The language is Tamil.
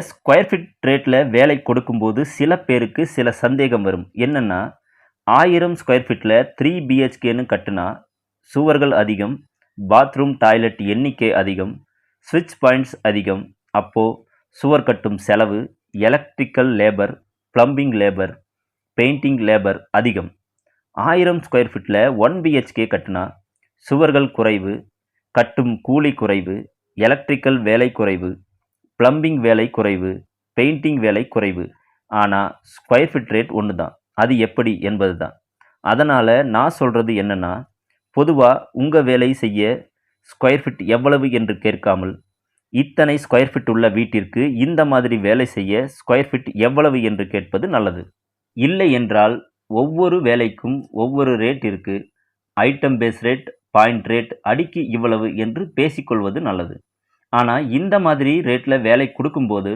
ஸ்கொயர் ஃபீட் ரேட்ல வேலை கொடுக்கும்போது சில பேருக்கு சில சந்தேகம் வரும். என்னன்னா, 1000 ஸ்கொயர் ஃபீட்ல 3 பிஹெச்கேன்னு கட்டுனா, சுவர்கள் அதிகம், பாத்ரூம், டாய்லெட் எண்ணிக்கை அதிகம், ஸ்விட்ச் பாயிண்ட்ஸ் அதிகம். அப்போ சுவர் கட்டும் செலவு, electrical labour, plumbing labour, painting labour அதிகம். 1000 ஸ்கொயர் ஃபீட்ல 1 பிஹெச்கே கட்டுனா, சுவர்கள் குறைவு, கட்டும் கூலி குறைவு, எலக்ட்ரிக்கல் வேலை குறைவு, பிளம்பிங் வேலை குறைவு, பெயிண்டிங் வேலை குறைவு. ஆனா ஸ்கொயர் ஃபீட் ரேட் ஒன்று தான். அது எப்படி என்பது தான். அதனால் நான் சொல்கிறது என்னன்னா, பொதுவா உங்கள் வேலை செய்ய ஸ்கொயர் ஃபீட் எவ்வளவு என்று கேட்காமல், இத்தனை ஸ்கொயர் ஃபீட் உள்ள வீட்டிற்கு இந்த மாதிரி வேலை செய்ய ஸ்கொயர் ஃபீட் எவ்வளவு என்று கேட்பது நல்லது. இல்லை என்றால் ஒவ்வொரு வேலைக்கும் ஒவ்வொரு ரேட் இருக்கு. Item base rate, point rate, அடிக்கு இவ்வளவு என்று பேசிக்கொள்வது நல்லது. ஆனால் இந்த மாதிரி ரேட்டில் வேலை கொடுக்கும்போது